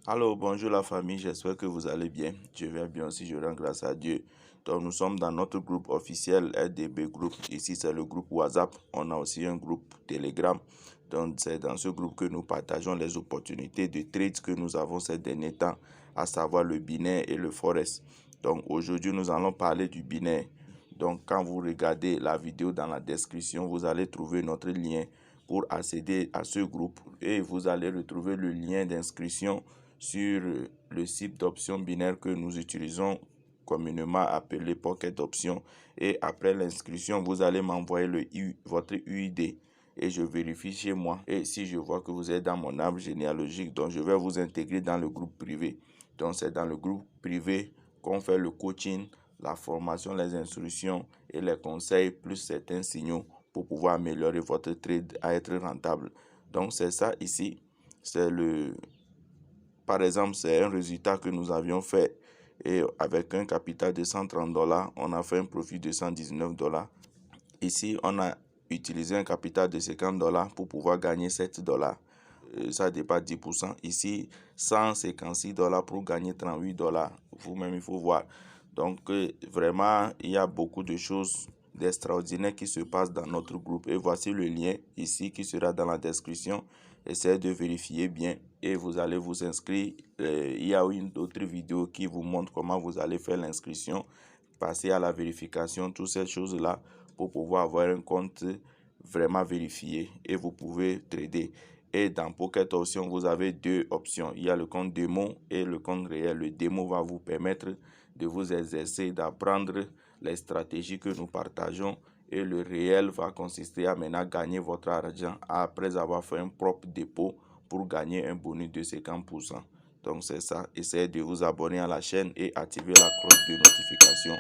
Alors, bonjour la famille, j'espère que vous allez bien. Je vais bien aussi, je rends grâce à Dieu. Donc, nous sommes dans notre groupe officiel RDB Group. Ici, c'est le groupe WhatsApp. On a aussi un groupe Telegram. Donc, c'est dans ce groupe que nous partageons les opportunités de trade que nous avons ces derniers temps, à savoir le binaire et le forex. Donc, aujourd'hui, nous allons parler du binaire. Donc, quand vous regardez la vidéo dans la description, vous allez trouver notre lien pour accéder à ce groupe et vous allez retrouver le lien d'inscription sur le site d'options binaires que nous utilisons communément appelé Pocket Options. Et après l'inscription, vous allez m'envoyer votre UID et je vérifie chez moi. Et si je vois que vous êtes dans mon arbre généalogique, donc je vais vous intégrer dans le groupe privé. Donc c'est dans le groupe privé qu'on fait le coaching, la formation, les instructions et les conseils, plus certains signaux pour pouvoir améliorer votre trade à être rentable. Donc c'est ça ici. Par exemple, c'est un résultat que nous avions fait et avec un capital de $130, on a fait un profit de $119. Ici, on a utilisé un capital de $50 pour pouvoir gagner $7. Ça dépasse 10%. Ici, $156 pour gagner $38. Vous-même, il faut voir. Donc, vraiment, il y a beaucoup de choses d'extraordinaire qui se passent dans notre groupe. Et voici le lien ici qui sera dans la description. Essayez de vérifier bien et vous allez vous inscrire. Il y a une autre vidéo qui vous montre comment vous allez faire l'inscription, passer à la vérification, toutes ces choses-là pour pouvoir avoir un compte vraiment vérifié et vous pouvez trader. Et dans Pocket Options, vous avez deux options. Il y a le compte démo et le compte réel. Le démo va vous permettre de vous exercer, d'apprendre les stratégies que nous partageons. Et le réel va consister à maintenant gagner votre argent après avoir fait un propre dépôt pour gagner un bonus de 50%. Donc c'est ça. Essayez de vous abonner à la chaîne et activer la cloche de notification.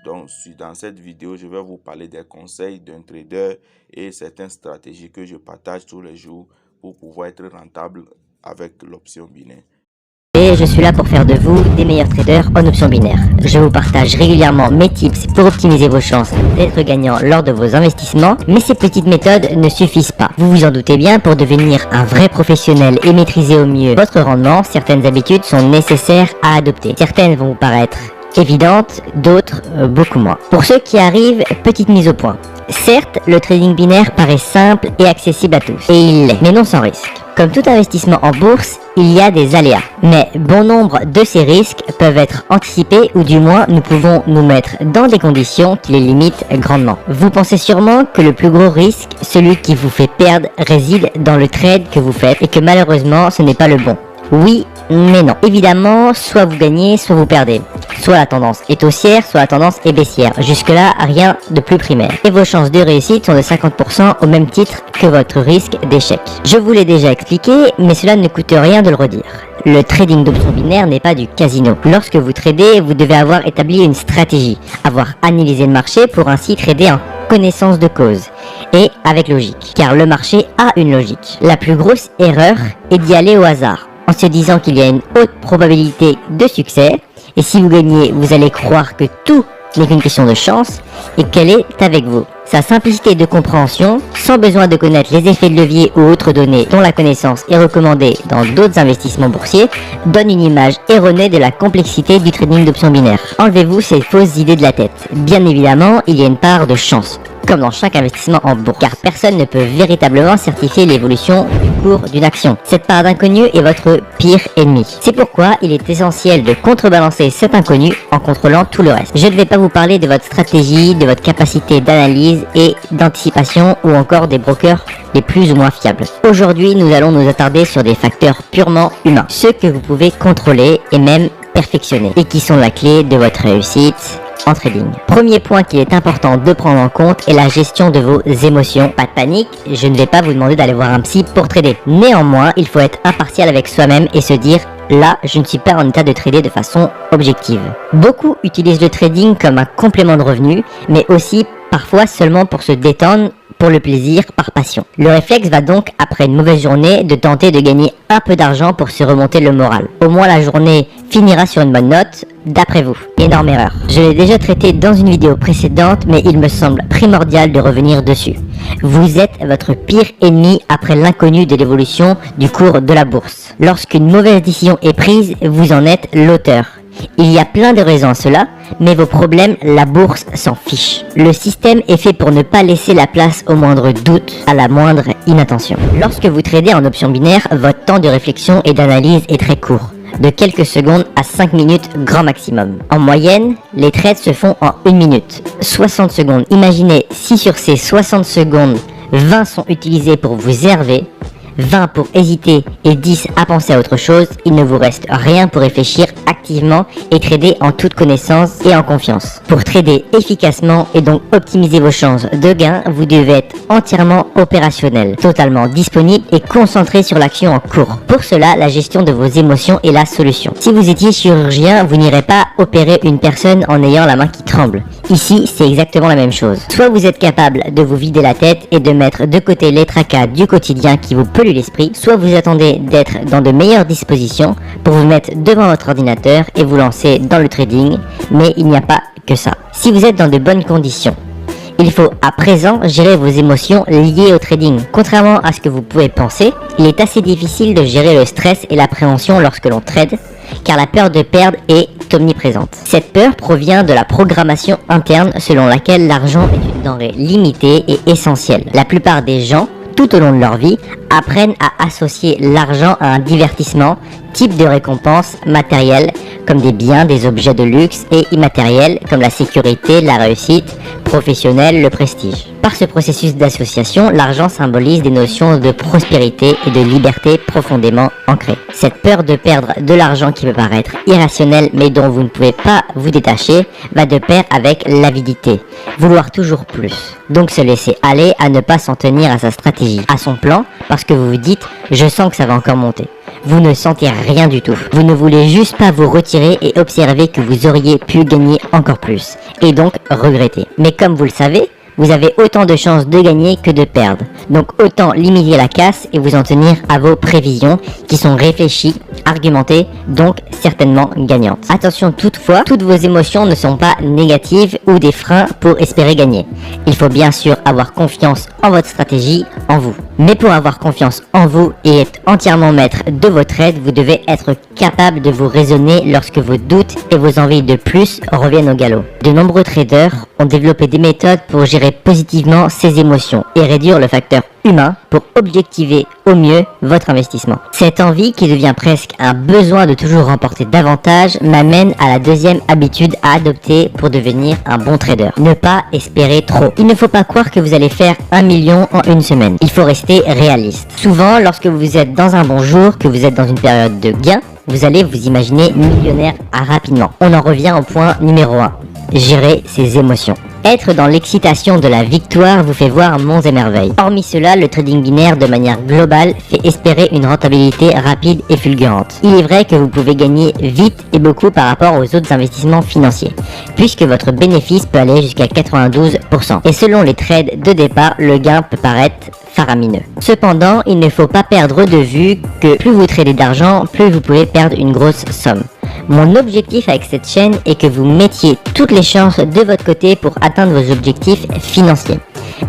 Donc dans cette vidéo, je vais vous parler des conseils d'un trader et certaines stratégies que je partage tous les jours pour pouvoir être rentable avec l'option binaire. Et je suis là pour faire de vous des meilleurs traders en options binaires. Je vous partage régulièrement mes tips pour optimiser vos chances d'être gagnant lors de vos investissements, mais ces petites méthodes ne suffisent pas. Vous vous en doutez bien, pour devenir un vrai professionnel et maîtriser au mieux votre rendement, certaines habitudes sont nécessaires à adopter. Certaines vont vous paraître évidentes, d'autres beaucoup moins. Pour ceux qui arrivent, petite mise au point. Certes, le trading binaire paraît simple et accessible à tous, et il l'est, mais non sans risque. Comme tout investissement en bourse, il y a des aléas. Mais bon nombre de ces risques peuvent être anticipés ou du moins nous pouvons nous mettre dans des conditions qui les limitent grandement. Vous pensez sûrement que le plus gros risque, celui qui vous fait perdre, réside dans le trade que vous faites et que malheureusement ce n'est pas le bon. Oui, mais non. Évidemment, soit vous gagnez, soit vous perdez. Soit la tendance est haussière, soit la tendance est baissière. Jusque-là, rien de plus primaire. Et vos chances de réussite sont de 50% au même titre que votre risque d'échec. Je vous l'ai déjà expliqué, mais cela ne coûte rien de le redire. Le trading d'options binaires n'est pas du casino. Lorsque vous tradez, vous devez avoir établi une stratégie, avoir analysé le marché pour ainsi trader en connaissance de cause et avec logique. Car le marché a une logique. La plus grosse erreur est d'y aller au hasard, en se disant qu'il y a une haute probabilité de succès, et si vous gagnez, vous allez croire que tout n'est qu'une question de chance, et qu'elle est avec vous. Sa simplicité de compréhension, sans besoin de connaître les effets de levier ou autres données dont la connaissance est recommandée dans d'autres investissements boursiers, donne une image erronée de la complexité du trading d'options binaires. Enlevez-vous ces fausses idées de la tête. Bien évidemment, il y a une part de chance, comme dans chaque investissement en bourse, car personne ne peut véritablement certifier l'évolution du cours d'une action. Cette part d'inconnu est votre pire ennemi. C'est pourquoi il est essentiel de contrebalancer cet inconnu en contrôlant tout le reste. Je ne vais pas vous parler de votre stratégie, de votre capacité d'analyse et d'anticipation ou encore des brokers les plus ou moins fiables. Aujourd'hui, nous allons nous attarder sur des facteurs purement humains, ceux que vous pouvez contrôler et même perfectionner, et qui sont la clé de votre réussite en trading. Premier point qu'il est important de prendre en compte est la gestion de vos émotions. Pas de panique, je ne vais pas vous demander d'aller voir un psy pour trader. Néanmoins, il faut être impartial avec soi-même et se dire: là, je ne suis pas en état de trader de façon objective. Beaucoup utilisent le trading comme un complément de revenu, mais aussi parfois seulement pour se détendre, pour le plaisir, par passion. Le réflexe va donc, après une mauvaise journée, de tenter de gagner un peu d'argent pour se remonter le moral. Au moins la journée finira sur une bonne note, d'après vous. Énorme erreur. Je l'ai déjà traité dans une vidéo précédente, mais il me semble primordial de revenir dessus. Vous êtes votre pire ennemi après l'inconnu de l'évolution du cours de la bourse. Lorsqu'une mauvaise décision est prise, vous en êtes l'auteur. Il y a plein de raisons à cela, mais vos problèmes, la bourse s'en fiche. Le système est fait pour ne pas laisser la place au moindre doute, à la moindre inattention. Lorsque vous tradez en option binaire, votre temps de réflexion et d'analyse est très court, de quelques secondes à 5 minutes grand maximum. En moyenne, les trades se font en 1 minute, 60 secondes. Imaginez si sur ces 60 secondes, 20 sont utilisées pour vous énerver, 20 pour hésiter et 10 à penser à autre chose, il ne vous reste rien pour réfléchir activement et trader en toute connaissance et en confiance. Pour trader efficacement et donc optimiser vos chances de gain, vous devez être entièrement opérationnel, totalement disponible et concentré sur l'action en cours. Pour cela, la gestion de vos émotions est la solution. Si vous étiez chirurgien, vous n'irez pas opérer une personne en ayant la main qui tremble. Ici, c'est exactement la même chose. Soit vous êtes capable de vous vider la tête et de mettre de côté les tracas du quotidien qui vous polluent l'esprit, soit vous attendez d'être dans de meilleures dispositions pour vous mettre devant votre ordinateur et vous lancer dans le trading, mais il n'y a pas que ça. Si vous êtes dans de bonnes conditions, il faut à présent gérer vos émotions liées au trading. Contrairement à ce que vous pouvez penser, il est assez difficile de gérer le stress et l'appréhension lorsque l'on trade, car la peur de perdre est omniprésente. Cette peur provient de la programmation interne selon laquelle l'argent est une denrée limitée et essentielle. La plupart des gens, tout au long de leur vie, apprennent à associer l'argent à un divertissement, type de récompense matérielle, comme des biens, des objets de luxe, et immatériels, comme la sécurité, la réussite, professionnelle, le prestige. Par ce processus d'association, l'argent symbolise des notions de prospérité et de liberté profondément ancrées. Cette peur de perdre de l'argent qui peut paraître irrationnelle mais dont vous ne pouvez pas vous détacher, va de pair avec l'avidité, vouloir toujours plus. Donc se laisser aller à ne pas s'en tenir à sa stratégie, à son plan, parce que vous vous dites « je sens que ça va encore monter ». Vous ne sentez rien du tout. Vous ne voulez juste pas vous retirer et observer que vous auriez pu gagner encore plus, et donc regretter. Mais comme vous le savez, vous avez autant de chances de gagner que de perdre. Donc autant limiter la casse et vous en tenir à vos prévisions qui sont réfléchies, argumentées, donc certainement gagnantes. Attention toutefois, toutes vos émotions ne sont pas négatives ou des freins pour espérer gagner. Il faut bien sûr avoir confiance en votre stratégie, en vous. Mais pour avoir confiance en vous et être entièrement maître de vos trades, vous devez être capable de vous raisonner lorsque vos doutes et vos envies de plus reviennent au galop. De nombreux traders ont développé des méthodes pour gérer positivement ces émotions et réduire le facteur humain pour objectiver au mieux votre investissement. Cette envie qui devient presque un besoin de toujours remporter davantage m'amène à la deuxième habitude à adopter pour devenir un bon trader. Ne pas espérer trop. Il ne faut pas croire que vous allez faire 1 million en une semaine. Il faut rester réaliste. Souvent, lorsque vous êtes dans un bon jour, que vous êtes dans une période de gain, vous allez vous imaginer millionnaire rapidement. On en revient au point numéro 1. Gérer ses émotions. Être dans l'excitation de la victoire vous fait voir monts et merveilles. Hormis cela, le trading binaire de manière globale fait espérer une rentabilité rapide et fulgurante. Il est vrai que vous pouvez gagner vite et beaucoup par rapport aux autres investissements financiers, puisque votre bénéfice peut aller jusqu'à 92%. Et selon les trades de départ, le gain peut paraître faramineux. Cependant, il ne faut pas perdre de vue que plus vous tradez d'argent, plus vous pouvez perdre une grosse somme. Mon objectif avec cette chaîne est que vous mettiez toutes les chances de votre côté pour atteindre vos objectifs financiers.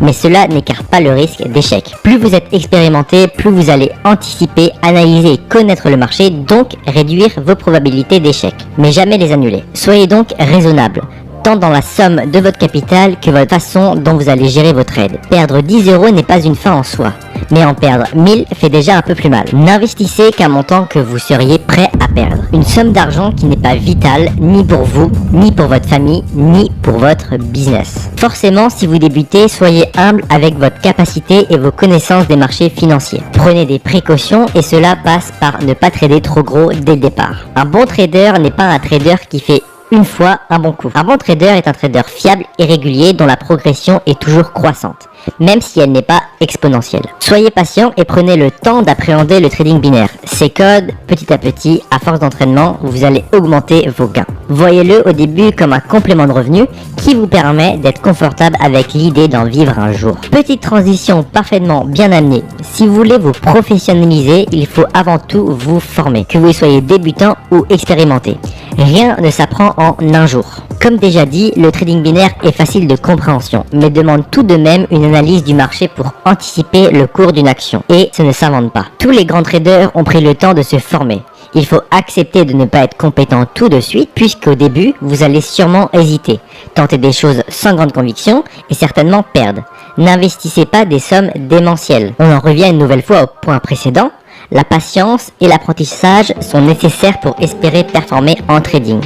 Mais cela n'écarte pas le risque d'échec. Plus vous êtes expérimenté, plus vous allez anticiper, analyser et connaître le marché, donc réduire vos probabilités d'échec. Mais jamais les annuler. Soyez donc raisonnable, tant dans la somme de votre capital que votre façon dont vous allez gérer vos trades. Perdre 10 € n'est pas une fin en soi, mais en perdre 1000 fait déjà un peu plus mal. N'investissez qu'un montant que vous seriez prêt à perdre. Une somme d'argent qui n'est pas vitale, ni pour vous, ni pour votre famille, ni pour votre business. Forcément, si vous débutez, soyez humble avec votre capacité et vos connaissances des marchés financiers. Prenez des précautions et cela passe par ne pas trader trop gros dès le départ. Un bon trader n'est pas un trader qui fait une fois un bon coup. Un bon trader est un trader fiable et régulier dont la progression est toujours croissante, même si elle n'est pas exponentielle. Soyez patient et prenez le temps d'appréhender le trading binaire. Ces codes, petit à petit, à force d'entraînement, vous allez augmenter vos gains. Voyez-le au début comme un complément de revenu qui vous permet d'être confortable avec l'idée d'en vivre un jour. Petite transition parfaitement bien amenée. Si vous voulez vous professionnaliser, il faut avant tout vous former, que vous soyez débutant ou expérimenté. Rien ne s'apprend en un jour. Comme déjà dit, le trading binaire est facile de compréhension, mais demande tout de même une analyse du marché pour anticiper le cours d'une action. Et ce ne s'invente pas. Tous les grands traders ont pris le temps de se former. Il faut accepter de ne pas être compétent tout de suite, puisqu'au début, vous allez sûrement hésiter, tenter des choses sans grande conviction et certainement perdre. N'investissez pas des sommes démentielles. On en revient une nouvelle fois au point précédent. La patience et l'apprentissage sont nécessaires pour espérer performer en trading.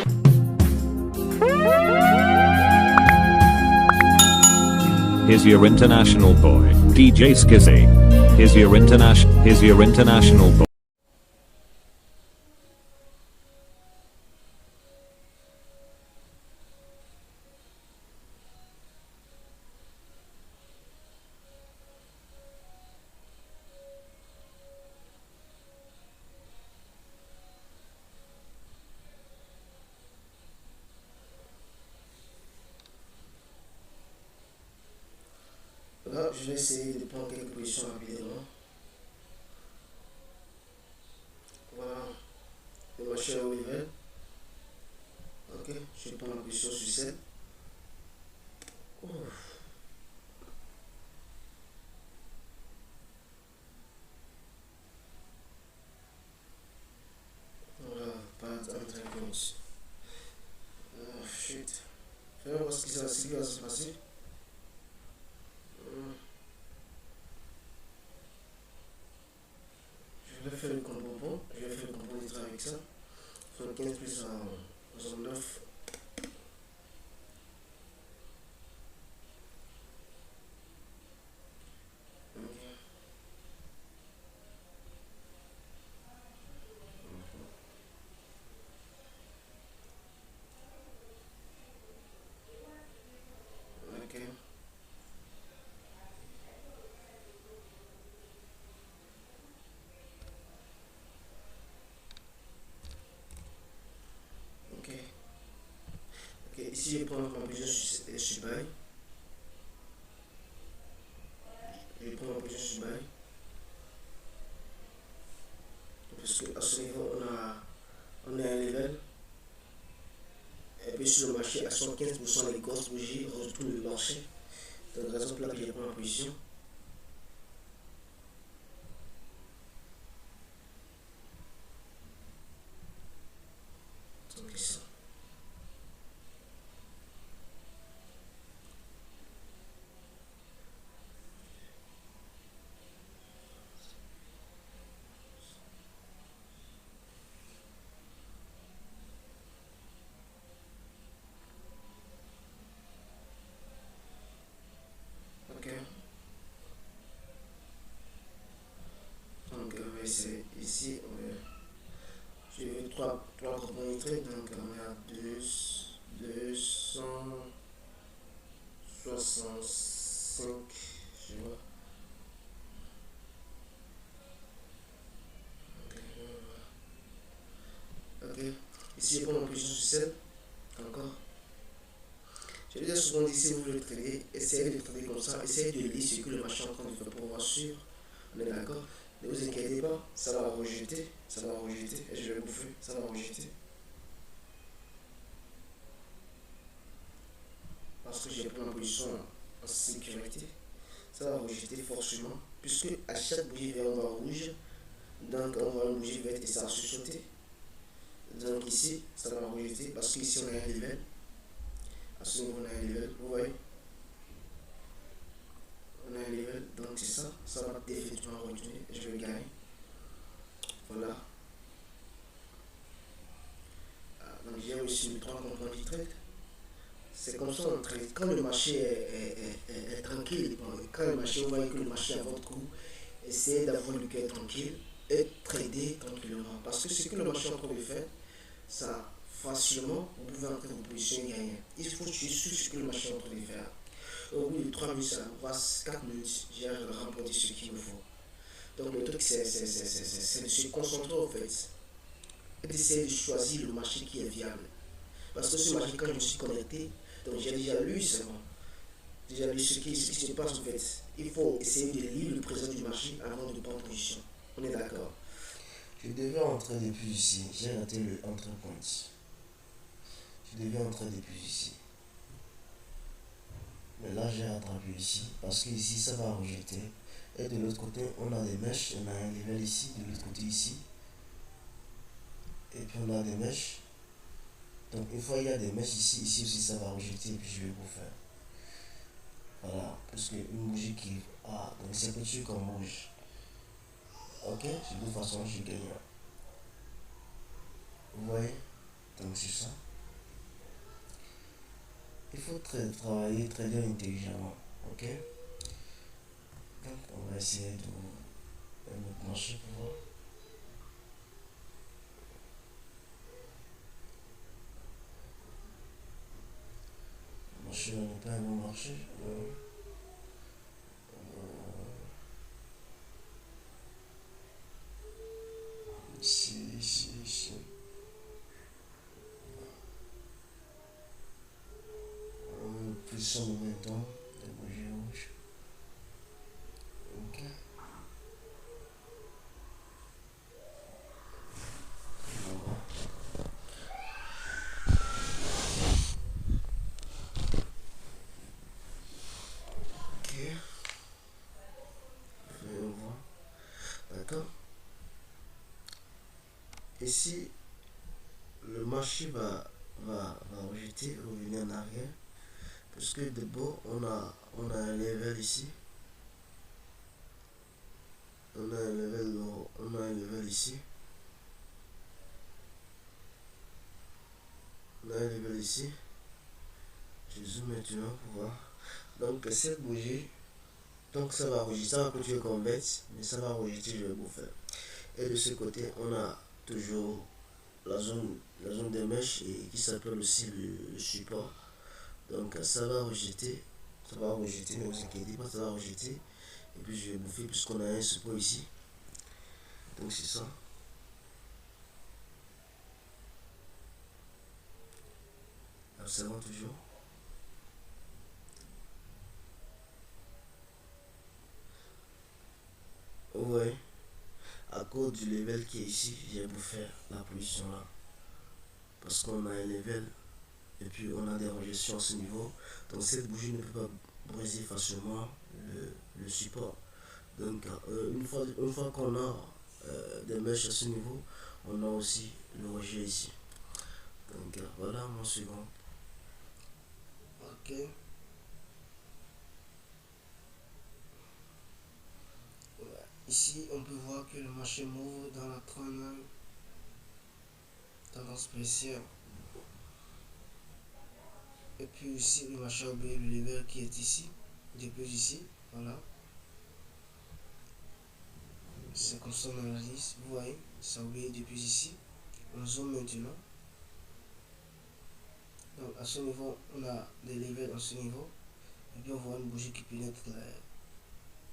Here's your international boy, DJ Skizzy. Here's your international boy. Là, je vais essayer de prendre quelques positions rapidement. Voilà, le marché est au level. Ok, je prends la position sur 7. Voilà, pas d'entrée compte. Shit. Je vais voir ce qui va se passer. Je vais faire le combo bon. Je vais faire le combo des traits avec ça. 75 plus en 69. Ok. Ok. Ok, ici je prends ma position sur buy. Je prends ma position sur buy. Parce qu'à ce niveau, on a un level. Et puis sur le marché, à 75%, les grosses bougies retournent le marché. Donc, raison pour laquelle je prends ma position. Donc, c'est ça. Ok. Donc, c'est ici, j'ai eu 3 chronométrés, donc on est à 265, je vois. Ok, ici je prends ma position sur 7, encore. Je l'ai déjà souvent dit, si vous voulez trader, essayez de trader comme ça, essayez de lire ce que le marché est en train de faire pour voir sûr. On est d'accord? Ne vous inquiétez pas, ça va rejeter, et je vais bouffer, ça va rejeter. Parce que j'ai pris ma position en sécurité, ça va rejeter forcément, puisque à chaque bougie verte, on va rouge, donc on va une bougie verte et ça va chuchoter. Donc ici, ça va rejeter, parce qu'ici on a un level, à ce niveau on a un level, vous voyez? On a un level, donc c'est ça, ça va définitivement retourner, et je vais gagner. Voilà. Donc j'ai reçu mes 3 composants du trade. C'est comme ça on trade. Quand le marché est tranquille, quand le marché, vous voyez que le marché est à votre goût, essayez d'avoir le cœur tranquille et trader tranquillement. Parce que ce que le marché est en train de faire, ça facilement, vous pouvez entrer en position et gagner. Il faut suivre ce que le marché est en train de faire. Au bout de 3 minutes, ça passe 4 minutes, j'ai remporté ce qu'il me faut. Donc le truc, c'est de se concentrer en fait. Et d'essayer de choisir le marché qui est viable. Parce que ce marché, quand je me suis connecté, donc j'ai déjà lu ça. Déjà lu ce qui se passe en fait. Il faut essayer de lire le présent du marché avant de prendre position. On est d'accord? Je devais entrer depuis ici. J'ai raté le entre point. devient en train d'épuiser ici. Mais là, j'ai attrapé ici, parce que ici, ça va rejeter. Et de l'autre côté, on a des mèches, on a un level ici, de l'autre côté ici. Et puis on a des mèches. Donc une fois il y a des mèches ici, ici aussi ça va rejeter, et puis je vais vous faire. Voilà, parce qu'une bougie qui a donc c'est petit comme rouge. Ok, de toute façon j'ai gagné. Vous voyez, donc c'est ça. Il faut travailler très bien intelligemment. Ok, donc on va essayer de nous marcher pour voir. Marcher n'est pas un bon marché. Ici. Plus en même temps, des bougies rouges. Ok. Ok. Je vais voir. D'accord. Ici, le marché va rejeter, revenir en arrière. Parce que d'abord, on a un level ici. On a un level ici. On a un level ici. Je zoome maintenant pour voir. Donc cette bougie, donc ça va rejeter, ça va continuer comme bête, mais ça va rejeter, je vais vous faire. Et de ce côté, on a toujours la zone des mèches et qui s'appelle aussi le support. Donc ça va rejeter, ne vous inquiétez pas, ça va rejeter. Et puis je vais bouffer puisqu'on a un support ici. Donc c'est ça. Observons toujours. Ouais. À cause du level qui est ici, je vais vous faire la position là. Parce qu'on a un level et puis on a des rejections à ce niveau. Donc cette bougie ne peut pas briser facilement le support. Donc une fois qu'on a des mèches à ce niveau, on a aussi le rejet ici. Donc voilà mon second. Ok. Ici, on peut voir que le marché m'ouvre dans la trame tendance spéciale. Et puis ici, le marché a oublié le level qui est ici, depuis ici, voilà. C'est comme ça on analyse, vous voyez, ça a oublié depuis ici. On zoome maintenant. Donc à ce niveau, on a des levels à ce niveau. Et puis on voit une bougie qui pénètre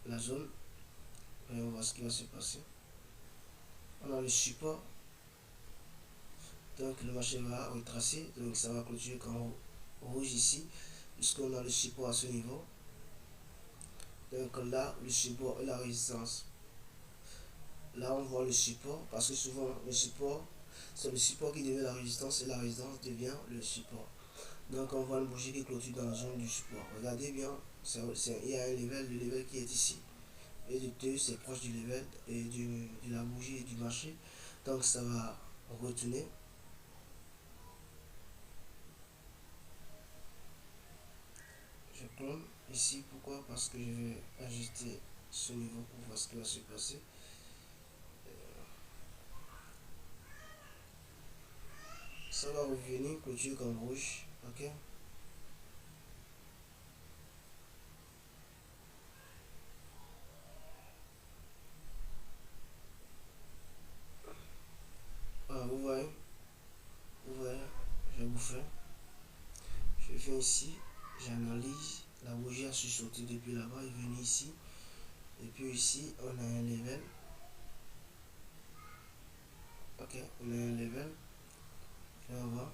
la zone. Et on voit ce qui va se passer. On a le support. Donc le marché va retracer. Donc ça va clôturer comme rouge ici. Puisqu'on a le support à ce niveau. Donc là, le support et la résistance. Là, on voit le support. Parce que souvent, le support, c'est le support qui devient la résistance. Et la résistance devient le support. Donc on voit une bougie qui clôture dans la zone du support. Regardez bien. Il y a un level, le level qui est ici. Et de 2 c'est proche du level et de la bougie et du marché, donc ça va retourner. Je clone ici, pourquoi? Parce que je vais ajuster ce niveau pour voir ce qui va se passer. Ça va revenir clôture comme rouge, ok. Ah, vous voyez, je vais vous faire. Je viens ici, j'analyse, la bougie a su sauter depuis là-bas, est venue ici. Et puis ici, on a un level. Ok, on a un level. Je vais voir.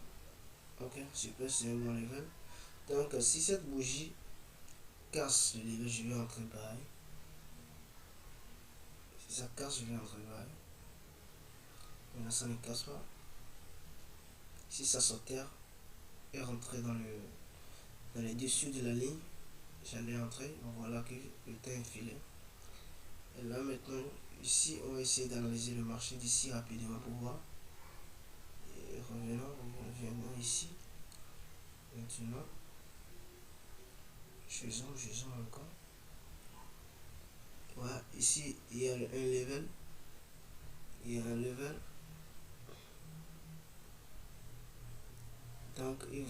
Ok, super, c'est un bon level. Donc, si cette bougie casse le level, je vais entrer pareil. Si ça casse, je vais entrer pareil. Mais là, ça ne casse pas. Si ça s'enterre, est rentré dans les dessus de la ligne. J'allais entrer, donc voilà que le temps est filé. Et là maintenant, ici, on va essayer d'analyser le marché d'ici rapidement pour voir. Et revenons ici. Maintenant, je zoome encore. Voilà, ici, il y a un level. Il y a un level. Donc, il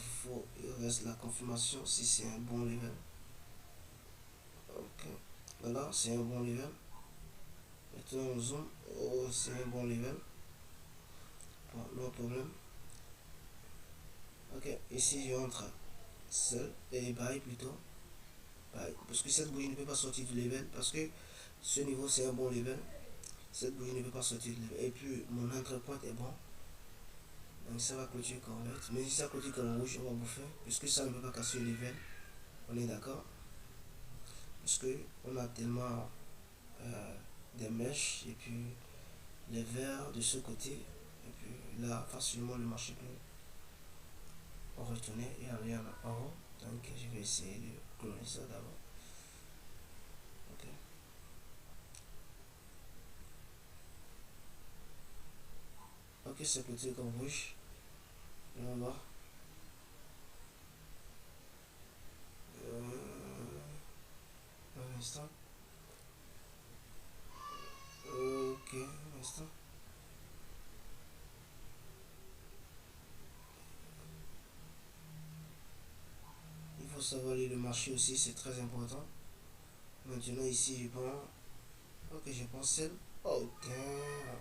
reste la confirmation si c'est un bon level. Ok, voilà, c'est un bon level. Maintenant, on zoome. Oh, c'est un bon level. Bon, no problème. Ok, ici, je rentre seul et buy plutôt. Buy, parce que cette bougie ne peut pas sortir du level. Parce que ce niveau, c'est un bon level. Cette bougie ne peut pas sortir du level. Et puis, mon entre-point est bon. Donc, ça va clôturer comme vert. Mais si ça clôture comme rouge, on va bouffer. Puisque ça ne peut pas casser le level. On est d'accord? Parce que on a tellement des mèches et puis les verts de ce côté. Et puis là, facilement, le marché peut retourner et aller en haut. Donc, je vais essayer de cloner ça d'abord. Ok. Ok, c'est clôturé comme rouge. Et on va voir. Un instant. Ok, un instant. Il faut savoir lire le marché aussi, c'est très important. Maintenant ici, je prends. Ok, je prends celle. Oh, damn.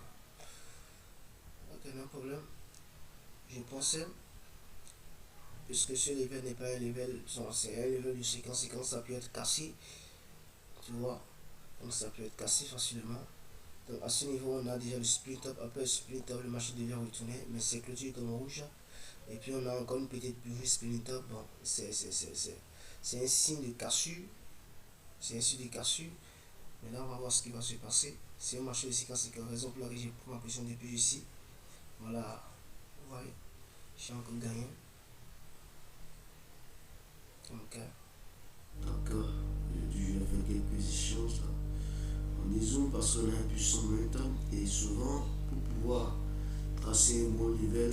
Ok, non problème. Je prends celle. Puisque ce level n'est pas un level, c'est un level du 50-50, ça peut être cassé. Tu vois, donc ça peut être cassé facilement. Donc à ce niveau, on a déjà le split up. Après le split up, le marché devient retourner, mais c'est clôturé comme rouge. Et puis on a encore une petite bougie split up. Bon, c'est un signe de cassure. C'est un signe de cassure. Mais là, on va voir ce qui va se passer. C'est un marché de 50-50, raison pour laquelle j'ai pris ma position depuis ici. Voilà, vous voyez, j'ai encore gagné. Donc, je vais faire quelques échanges là. On dézoome parce qu'on a un puissant momentum et souvent pour pouvoir tracer un bon level,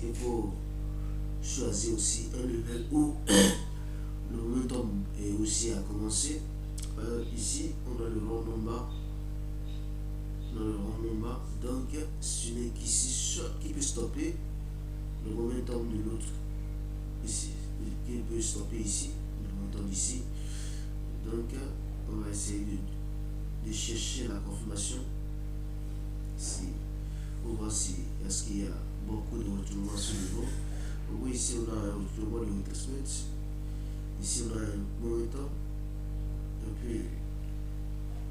il faut choisir aussi un level où le momentum est aussi à commencer. Ici, on a le rond en bas. Donc, ce n'est qu'ici qui peut stopper le momentum de l'autre. Ici, qui peut stopper ici, le momentum ici. Donc, on va essayer de chercher la confirmation. Si, pour voir si est-ce qu'il y a beaucoup de retournements sur le niveau. Oui, ici on a un retournement de retracement. Ici on a un momentum. Et puis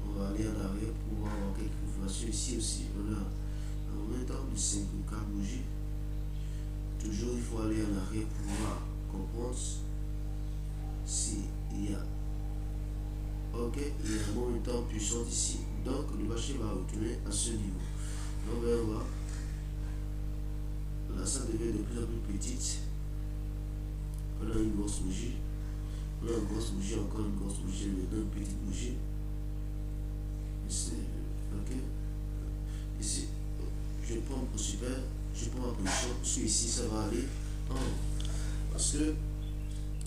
on va aller en arrière pour voir quelques confirmations. Ici aussi on a un momentum de 5 ou 4 bougies. Toujours il faut aller en arrière pour voir comprendre s'il y a. Ok, il y a un momentum puissant ici. Donc le marché va retourner à ce niveau. Donc on va voir. Là ça devient de plus en plus petite. On a une grosse bougie. On a une grosse bougie, encore une grosse bougie, une petite bougie. Ici, ok. Ici, je prends pour super, je prends ma position, parce que ici ça va aller en haut. Parce que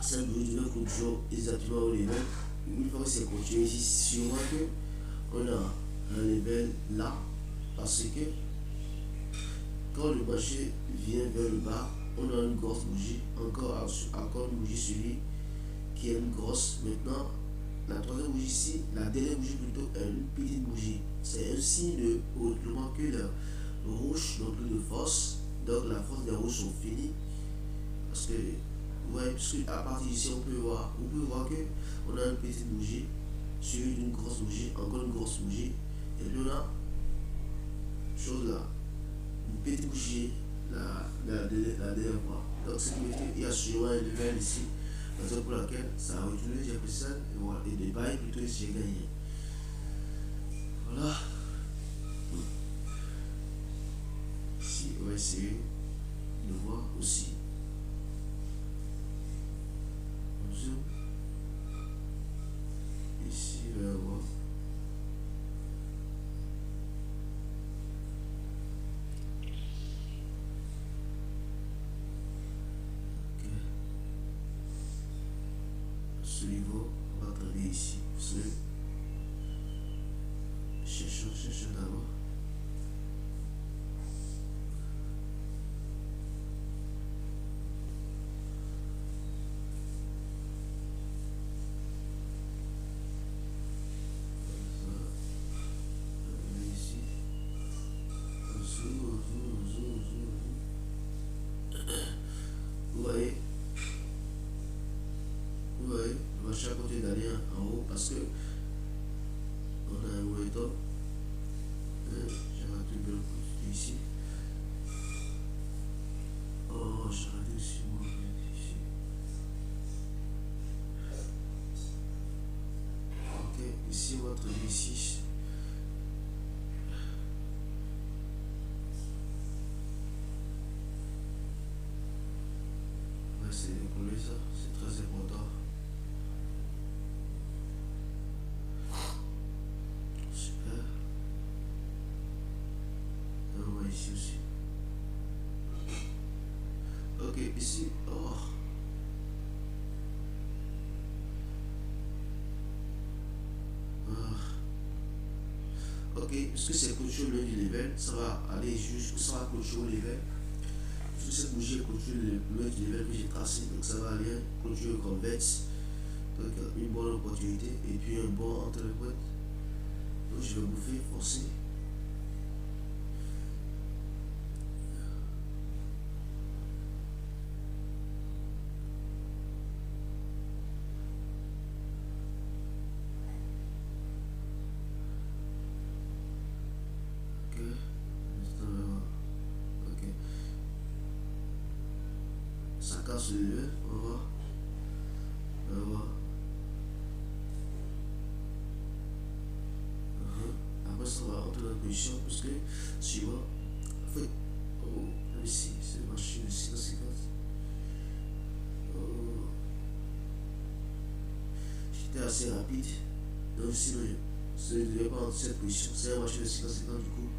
cette bougie devient toujours exactement au level. Une fois que c'est continué ici, sûrement que on a un level là, parce que quand le marché vient vers le bas, on a une grosse bougie, encore une bougie suivie qui est une grosse. Maintenant, la troisième bougie ici, la dernière bougie plutôt, est une petite bougie. C'est un signe de retournement que le rouge n'a plus de force, donc la force des rouges sont finies. Parce que, ouais, parce que à partir d'ici, on peut voir que on a une petite bougie suivie d'une grosse bougie, encore une grosse bougie, et puis on a chose là, une petite bougie la dernière fois. Donc ce qui veut dire qu'il y a sûrement un level ici, raison pour laquelle ça a retourné, j'ai pris ça, et voilà, et de bail plutôt ici j'ai gagné. Voilà. Ici on va essayer de voir aussi. ce niveau, on va travailler ici. Cherchons d'abord. Vous voyez, le marché à côté d'aller en haut parce que on a un momentum. J'ai raté le côté ici. Oh, j'ai raté ici, moi, ici. Ok, ici, on va travailler ici. On va essayer de coller ça, c'est très important. Super. Et on va ici aussi. Ok, ici. Oh. Ok, est-ce que c'est clôture le du level? Ça va aller jusqu'au ça va clôturer le level. Parce que cette bougie clôture le du level que j'ai tracé, donc ça va aller clôturer le convexe. Donc une bonne opportunité et puis un bon entre les points. Donc je vais bouffer, forcer. Ça casse le level, on va voir. On va voir. Après ça va entrer dans la position parce que suivant. En fait, oh, ici, c'est marché ici dans ces cases. Oh. J'étais assez rapide. Donc sinon, je ne devais pas entrer cette position. C'est un marché de 50 du coup.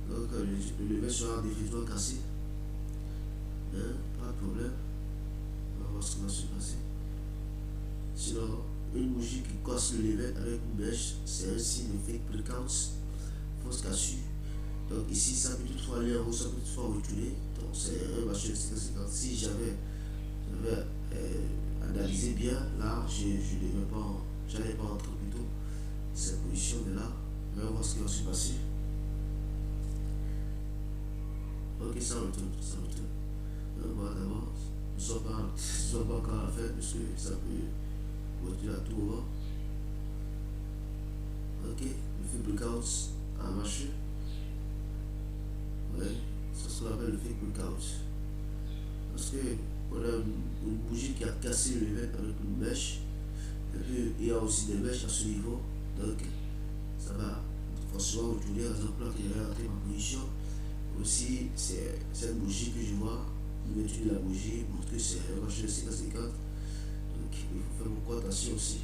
Donc le level sera définitivement cassé. Hein? Pas de problème. On va voir ce qui va se passer. Sinon, une bougie qui casse le level avec une mèche, c'est un signe de fake breakout, fausse cassure. Donc ici, ça peut toutefois aller en haut, ça peut toutefois reculer. Donc c'est un marché de 50. Si j'avais analysé bien, là, j'allais pas entrer plutôt cette position de là. On va voir ce qui va se passer. Ok, ça retourne, ça retourne. On va d'abord, ne sois pas encore à la fin parce que ça peut retourner à tout au bas. Ok, le fake breakout a marché. Ouais, c'est ce qu'on appelle le fake breakout. Parce que on a une bougie qui a cassé le level avec une mèche. Et puis il y a aussi des mèches à ce niveau. Donc ça va forcément retourner à exemple là qui est rentré en position. Aussi, c'est cette bougie que je vois, l'ouverture de la bougie montre que c'est un marché de 50-50. Donc il faut faire beaucoup attention aussi.